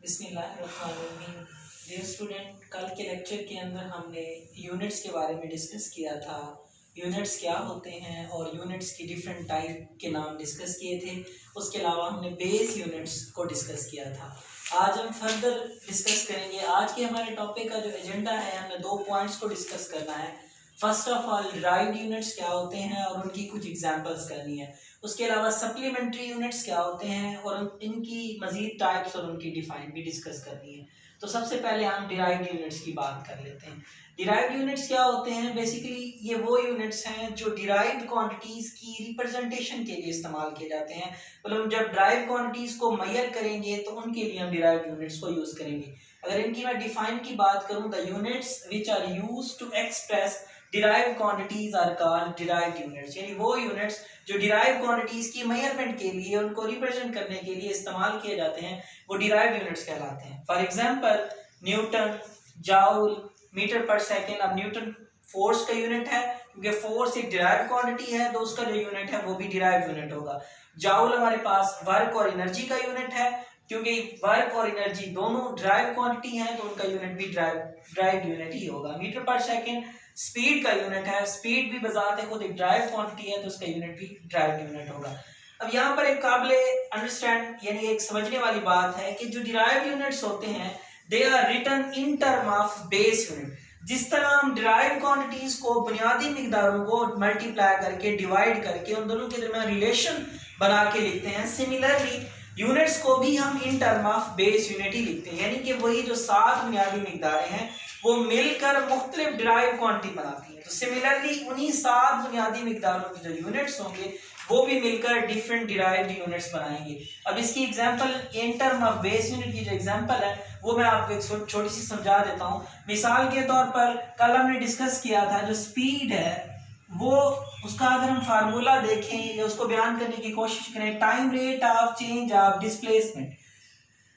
बिस्मिल्लाहिर्रहमानिर्रहीम। Dear student, कल के लेक्चर के अंदर हमने यूनिट्स के बारे में डिस्कस किया था। यूनिट्स क्या होते हैं और यूनिट्स की डिफरेंट टाइप के नाम डिस्कस किए थे। उसके अलावा हमने बेस यूनिट्स को डिस्कस किया था। आज हम फर्दर डिस्कस करेंगे। आज के हमारे टॉपिक का जो एजेंडा है, हमने 2 पॉइंट्स को डिस्कस करना है। First of all derived units क्या होते हैं और उनकी कुछ एग्जांपल्स करनी है। उसके अलावा सप्लीमेंट्री यूनिट्स क्या होते हैं और इनकी मजीद टाइप्स और उनकी डिफाइन भी डिस्कस करनी है। तो सबसे पहले हम डिराइव्ड यूनिट्स की बात कर लेते हैं। डिराइव्ड यूनिट्स क्या होते हैं? बेसिकली ये वो यूनिट्स हैं जो डिराइव्ड क्वांटिटीज की रिप्रेजेंटेशन के लिए इस्तेमाल किए जाते हैं। मतलब जब डिराइव्ड क्वांटिटीज को मेजर करेंगे तो उनके लिए हम डिराइव्ड यूनिट्स को यूज करेंगे। अगर इनकी मैं डिफाइन की बात करूं, the units which are used to express derived quantities are called derived units. यानी वो यूनिट्स जो डिराइव्ड क्वांटिटीज की मेजरमेंट के लिए, उनको रिप्रेजेंट करने के लिए इस्तेमाल किए जाते हैं, वो डिराइव्ड यूनिट्स कहलाते हैं। For example newton, joule, metre per second. अब न्यूटन फोर्स का यूनिट है, क्योंकि फोर्स एक डिराइव्ड क्वांटिटी है तो उसका जो यूनिट है वो भी डिराइव्ड यूनिट होगा। जाउल हमारे पास वर्क और एनर्जी का यूनिट है, क्योंकि वर्क और एनर्जी दोनों डिराइव्ड क्वांटिटी हैं तो उनका यूनिट भी डिराइव्ड यूनिट ही होगा। मीटर पर सेकेंड स्पीड का यूनिट है, स्पीड भी बजाते खुद एक डिराइव्ड क्वांटिटी है तो उसका यूनिट भी डिराइव्ड यूनिट होगा। अब यहाँ पर एक काबिले अंडरस्टैंड यानी एक समझने वाली बात है कि जो डिराइव्ड यूनिट्स होते हैं they are written in term of base unit. जिस तरह हम डिराइव्ड क्वांटिटीज को, बुनियादी मिकदारों को मल्टीप्लाई करके, डिवाइड करके उन दोनों के दरमियान रिलेशन बना के लिखते हैं, सिमिलरली यूनिट्स को भी हम in term of base unit ही लिखते हैं। यानी कि वही जो 7 बुनियादी मिकदारें हैं वो मिलकर मुख्तलिफ डिराइव्ड क्वांटिटी बनाती हैं। तो सिमिलरली उन्हीं 7 बुनियादी मिकदारों के जो यूनिट्स होंगे वो भी मिलकर डिफरेंट डिराइव्ड यूनिट्स बनाएंगे। अब इसकी example in term of base unit की जो एग्जांपल है वो मैं आपको एक छोटी सी समझा देता हूँ। मिसाल के तौर पर कल हमने डिस्कस किया था जो स्पीड है वो, उसका अगर हम फार्मूला देखें या उसको बयान करने की कोशिश करें, time rate of change of displacement.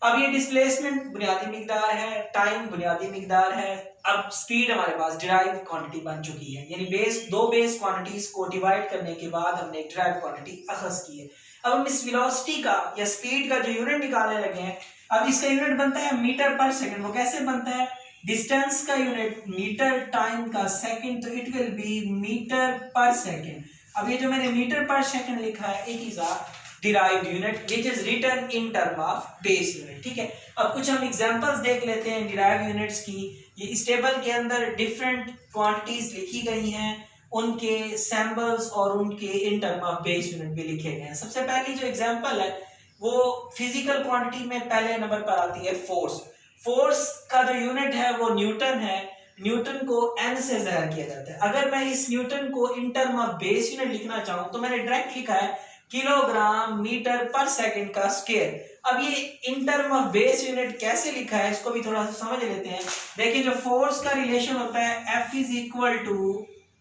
अब ये डिस्प्लेसमेंट बुनियादी मिकदार है, टाइम बुनियादी मिकदार है। अब स्पीड हमारे पास डिराइव्ड क्वांटिटी बन चुकी है, यानी दो बेस क्वांटिटीज को डिवाइड करने के बाद हमने एक डिराइव्ड क्वांटिटी अखज़ की है। अब हम इस वेलोसिटी का या स्पीड का जो यूनिट निकालने लगे हैं, अब इसका यूनिट बनता है मीटर पर सेकंड। वो कैसे बनता है? डिस्टेंस का यूनिट मीटर, टाइम का सेकंड, तो it will be metre per second. अब ये जो मैंने मीटर पर सेकंड लिखा है it is a derived unit which is written in term of base unit. ठीक है, अब कुछ हम एग्जांपल्स देख लेते हैं डिराइव्ड यूनिट्स की। ये इस टेबल के अंदर डिफरेंट क्वांटिटीज लिखी गई हैं, उनके सैंबल्स और उनके इन टर्म ऑफ बेस यूनिट भी लिखे गए हैं। सबसे पहली जो एग्जांपल है वो फिजिकल क्वांटिटी में पहले नंबर पर आती है फोर्स। फोर्स का जो यूनिट है वो न्यूटन है। न्यूटन को एन से ज़ाहिर किया जाता है। अगर मैं इस न्यूटन को इन टर्म ऑफ बेस यूनिट लिखना चाहूँ तो मैंने डायरेक्ट लिखा है किलोग्राम मीटर पर सेकंड का स्क्वायर। अब ये इन टर्म ऑफ बेस यूनिट कैसे लिखा है इसको भी थोड़ा सा समझ लेते हैं। देखिए जो फोर्स का रिलेशन होता है F is equal to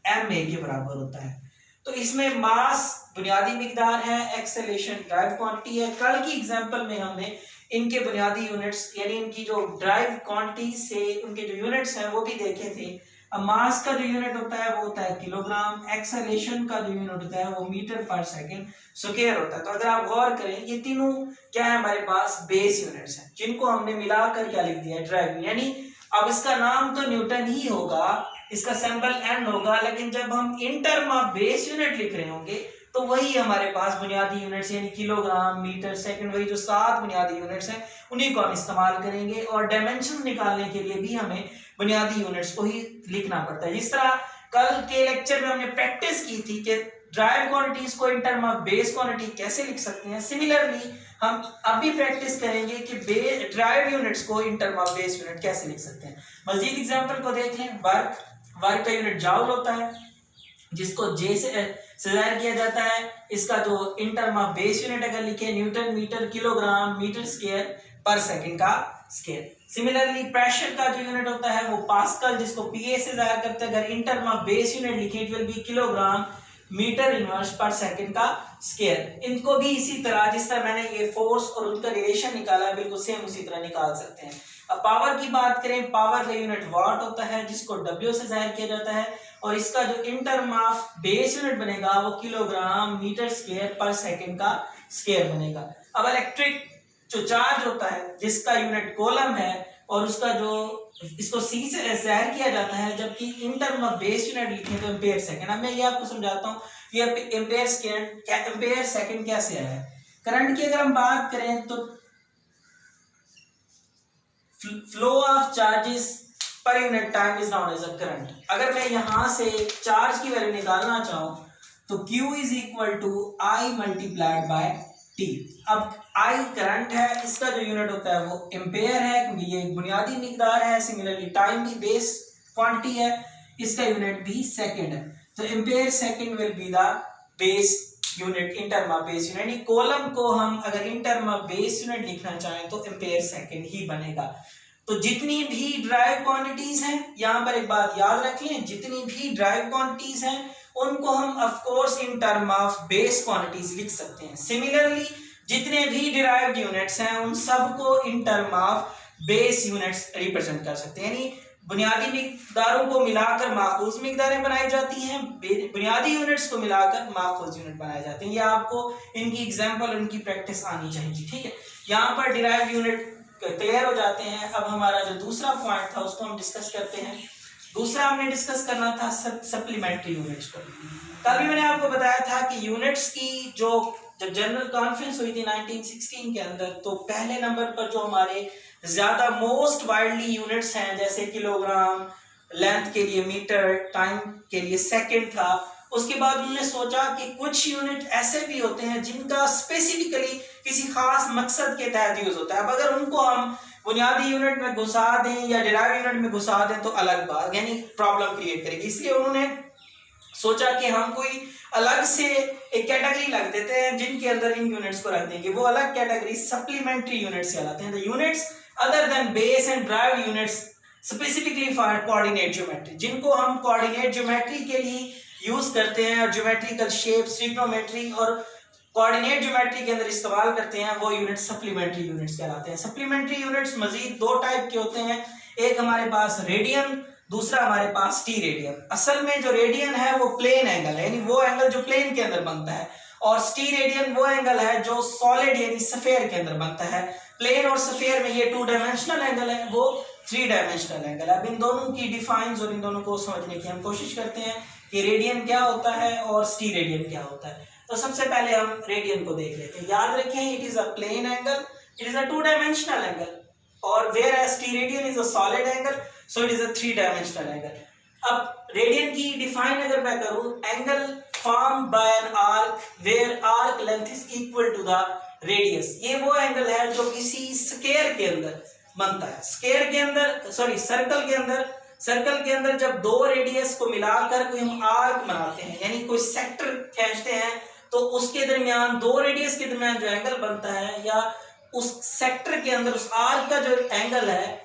ma के बराबर होता है। तो इसमें मास बुनियादी मिकदार है, एक्सेलरेशन डिराइव्ड क्वांटिटी है। कल की एग्जांपल में हमने इनके बुनियादी यूनिट्स यानी इनकी जो डिराइव्ड क्वांटिटी से उनके जो यूनिट्स हैं वो भी देखे थे। अब मास का जो यूनिट होता है वो होता है किलोग्राम, एक्सेलरेशन का जो यूनिट होता है वो मीटर पर सेकंड स्क्वायर होता है। तो अगर आप गौर करें ये तीनों क्या है हमारे पास बेस यूनिट्स हैं, जिनको हमने मिलाकर क्या लिख दिया है डिराइव्ड। यानी अब इसका नाम तो न्यूटन ही होगा, इसका सिंबल एन होगा, लेकिन जब हम in term of base unit लिख रहे होंगे तो वही हमारे पास बुनियादी यूनिट्स यानी किलोग्राम, मीटर, सेकंड, वही जो 7 बुनियादी यूनिट्स हैं उन्हीं को हम इस्तेमाल करेंगे। और डायमेंशन निकालने के लिए भी हमें बुनियादी यूनिट्स को ही लिखना पड़ता है। जिस तरह कल के लेक्चर में हमने प्रैक्टिस की थी कि डिराइव्ड क्वांटिटीज को इन टर्म ऑफ बेस क्वांटिटी कैसे लिख सकते हैं, सिमिलरली हम अभी प्रैक्टिस करेंगे कि डिराइव्ड यूनिट्स को इन टर्म ऑफ बेस यूनिट कैसे लिख सकते हैं। मजीद एग्जांपल को देख लें। वर्क का यूनिट जाउल होता है, जिसको जे से ज़ाहिर किया जाता है। इसका जो in term of base unit अगर लिखे newton metre, kilogram, metre square per second का स्क्वायर। सिमिलरली प्रेशर का जो यूनिट होता है वो पास्कल, जिसको पीए से ज़ाहिर करते हैं। अगर in term of base unit लिखे it will be kilogram, metre inverse पर सेकंड का स्क्वायर। इनको भी इसी तरह जिस तरह मैंने ये फोर्स और उनका रिलेशन निकाला है बिल्कुल सेम उसी तरह निकाल सकते हैं। अब पावर की बात करें, पावर का यूनिट वाट होता है, जिसको W से ज़ाहिर किया जाता है। और इसका जो in term of base unit बनेगा वो kilogram, metre square per second का स्क्वायर बनेगा। अब इलेक्ट्रिक जो चार्ज होता है जिसका यूनिट कूलम है और उसका जो इसको सी से ज़ाहिर किया जाता है, जबकि इन टर्म ऑफ बेस यूनिट लिखें तो एम्पेयर सेकंड। अब मैं ये आपको समझाता हूँ ये एम्पेयर सेकंड कैसे आया है। करंट की अगर हम बात करें तो flow of charges per unit time is known as a current. अगर मैं यहां से चार्ज की वैल्यू निकालना चाहूं तो Q is equal to I multiplied by T। अब I करंट है, इसका जो यूनिट होता है वो एम्पेयर है क्योंकि ये एक बुनियादी मिकदार है। सिमिलरली टाइम भी बेस क्वांटिटी है, इसका यूनिट भी सेकंड है। तो ampere second will be the base unit in term of base unit. यानी कॉलम को हम अगर in term of base unit लिखना चाहें तो एम्पेयर सेकंड ही बनेगा। तो जितनी भी ड्राइव क्वांटिटीज हैं, यहां पर एक बात याद रख लें, जितनी भी ड्राइव क्वांटिटीज हैं उनको हम of course in term of base quantities लिख सकते हैं। सिमिलरली जितने भी डिराइव्ड यूनिट्स हैं उन सबको इन term of base units represent कर सकते हैं। यानी बुनियादी मिकदारों को मिलाकर माखूज मिकदारें बनाई जाती हैं, बुनियादी यूनिट्स को मिलाकर माखूज यूनिट बनाए जाते हैं। ये आपको इनकी एग्जांपल, इनकी प्रैक्टिस आनी चाहिए, ठीक है। यहाँ पर डिराइव्ड यूनिट क्लियर हो जाते हैं। अब हमारा जो दूसरा पॉइंट था उसको हम डिस्कस करते हैं। दूसरा हमने डिस्कस करना था सप्लीमेंट्री यूनिट्स को। कल भी मैंने आपको बताया था कि यूनिट्स की जब जनरल कॉन्फ्रेंस हुई थी 1916 के अंदर, तो पहले नंबर पर जो हमारे ज्यादा मोस्ट वाइडली यूनिट्स हैं जैसे किलोग्राम, लेंथ के लिए मीटर, टाइम के लिए सेकंड था। उसके बाद उन्होंने सोचा कि कुछ यूनिट ऐसे भी होते हैं जिनका स्पेसिफिकली किसी खास मकसद के तहत यूज होता है। अब अगर उनको हम बुनियादी यूनिट में घुसा दें या डिराइव यूनिट में घुसा दें तो अलग बात, यानी प्रॉब्लम क्रिएट करेगी। इसलिए उन्होंने सोचा कि हम कोई अलग से एक कैटेगरी रख देते हैं जिनके अंदर इन यूनिट्स को रख देंगे। वो अलग कैटेगरी सप्लीमेंट्री यूनिट्स कहलाते हैं। The units other than base and drive units specifically for coordinate geometry, जिनको हम कोऑर्डिनेट ज्योमेट्री के लिए यूज करते हैं और ज्योमेट्रिकल शेप्स, ट्रिग्नोमेट्री और कोऑर्डिनेट ज्योमेट्री के अंदर इस्तेमाल करते हैं, वो यूनिट्स सप्लीमेंट्री यूनिट्स कहलाते हैं। सप्लीमेंट्री यूनिट्स मजीद दो टाइप के होते हैं, एक हमारे पास रेडियन, दूसरा हमारे पास टी रेडियन। असल में जो रेडियन है वो प्लेन एंगल है, यानी वो एंगल जो प्लेन के अंदर बनता है, और टी रेडियन वो एंगल है जो सॉलिड यानी सफेयर के अंदर बनता है। प्लेन और सफेयर में ये 2 डायमेंशनल एंगल है, वो 3 डायमेंशनल एंगल है। अब इन दोनों की डिफाइंस और इन दोनों को समझने की हम कोशिश करते हैं कि रेडियन क्या होता है और टी रेडियन क्या होता है। तो सबसे पहले हम रेडियन को देख लेते हैं। याद रखें, it is a plane angle, it is a 2 dimensional angle, और whereas steradian is a solid angle, so it is a 3 dimensional angle. अब रेडियन की डिफाइन अगर मैं करूं, angle formed by an arc where arc length is equal to the radius. ये वो angle है जो किसी स्क्वायर के अंदर बनता है। स्क्वायर के अंदर, सॉरी सर्कल के अंदर जब 2 रेडियस को मिलाकर कोई हम आर्क बनाते हैं, यानी कोई सेक्टर खींचते हैं, तो उसके दरमियान 2 रेडियस के दरमियान जो एंगल बनता है, या उस सेक्टर के अंदर उस आर्क का जो एंगल है,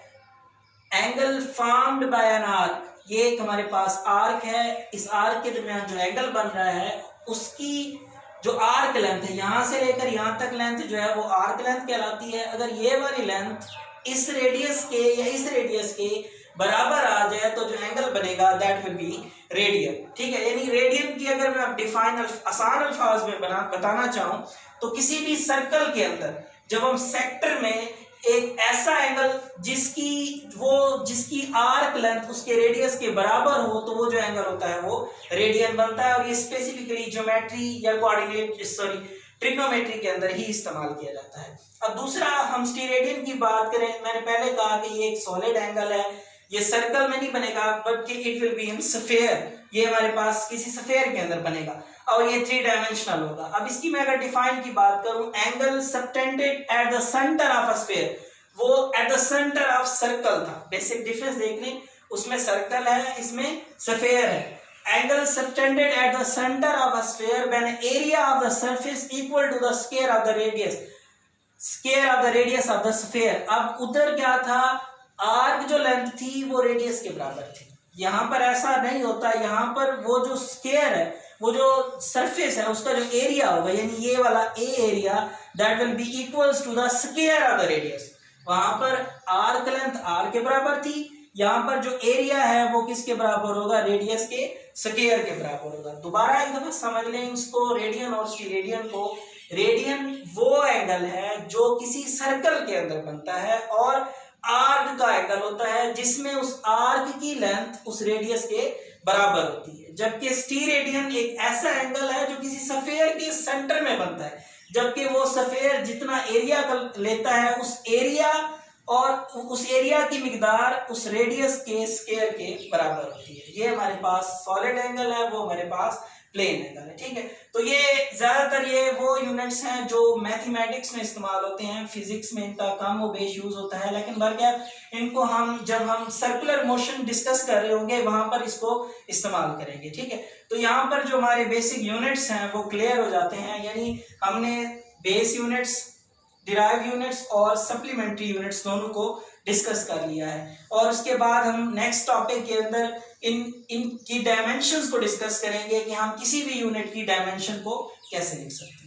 angle formed by an arc, ये एक हमारे पास आर्क है, इस आर्क के दरमियान जो एंगल बन रहा है उसकी जो आर्क लेंथ है, यहां से लेकर यहां तक लेंथ जो है वो आर्क लेंथ कहलाती है। अगर ये वाली लेंथ इस रेडियस के या इस रेडियस के बराबर आ जाए तो जो एंगल बनेगा दैट विल बी रेडियन, ठीक है। यानी रेडियन की अगर मैं डिफाइन आसान अल्फाज में बताना चाहूं तो किसी भी सर्कल के अंदर जब हम सेक्टर में एक ऐसा एंगल जिसकी आर्क लेंथ उसके रेडियस के बराबर हो, तो वो जो एंगल होता है वो रेडियन बनता है। और ये स्पेसिफिकली ज्योमेट्री या ट्रिग्नोमेट्री के अंदर ही इस्तेमाल किया जाता है। अब दूसरा हम स्टीरेडियन की बात करें, मैंने पहले कहा कि ये एक सॉलिड एंगल है, ये सर्कल में नहीं बनेगा बल्कि it will be in sphere, ये हमारे पास किसी स्फीयर के अंदर बनेगा और ये 3 डायमेंशनल होगा। अब इसकी मैं अगर डिफाइन की बात करूं, angle subtended at the centre of a sphere, वो at the centre of circle था। बेसिक डिफरेंस देख लें, उसमें सर्कल है, इसमें स्फीयर है। Angle subtended at the center of a sphere when area of the surface equal to the square of the radius of the sphere। अब उधर क्या था, आर्क जो लेंथ थी वो रेडियस के बराबर थी। यहाँ पर ऐसा नहीं होता, यहाँ पर वो जो स्क्वायर है, वो जो सरफेस है उसका जो एरिया होगा, यानी ये वाला A area, that will be equals to the square of the radius. वहां पर आर्क लेंथ आर के बराबर थी, यहाँ पर जो एरिया है वो किसके बराबर होगा, रेडियस के स्क्वायर के बराबर होगा। दोबारा एक दफा समझ लें इसको, रेडियन और स्टीरेडियन को। रेडियन वो एंगल है जो किसी सर्कल के अंदर बनता है और आर्क का एंगल होता है जिसमें उस आर्क की लेंथ उस रेडियस के बराबर होती है। जबकि स्टीरेडियन एक ऐसा एंगल है जो किसी सफेयर के सेंटर में बनता है, जबकि वो सफेयर जितना एरिया लेता है उस एरिया और उस एरिया की मिकदार उस रेडियस के स्क्वायर के बराबर होती है। ये हमारे पास सॉलिड एंगल है, वो हमारे पास प्लेन एंगल है। ठीक है, तो ये ज्यादातर ये वो यूनिट्स हैं जो मैथमेटिक्स में इस्तेमाल होते हैं, फिजिक्स में इनका कम व बेश यूज होता है, लेकिन बरकैफ इनको हम जब हम सर्कुलर मोशन डिस्कस कर रहे होंगे वहां पर इसको इस्तेमाल करेंगे। ठीक है, तो यहाँ पर जो हमारे बेसिक यूनिट्स हैं वो क्लियर हो जाते हैं, यानी हमने बेस यूनिट्स, डिराइव यूनिट्स और सप्लीमेंट्री यूनिट्स दोनों को डिस्कस कर लिया है। और उसके बाद हम नेक्स्ट टॉपिक के अंदर इनकी डायमेंशंस को डिस्कस करेंगे कि हम किसी भी यूनिट की डायमेंशन को कैसे लिख सकते हैं।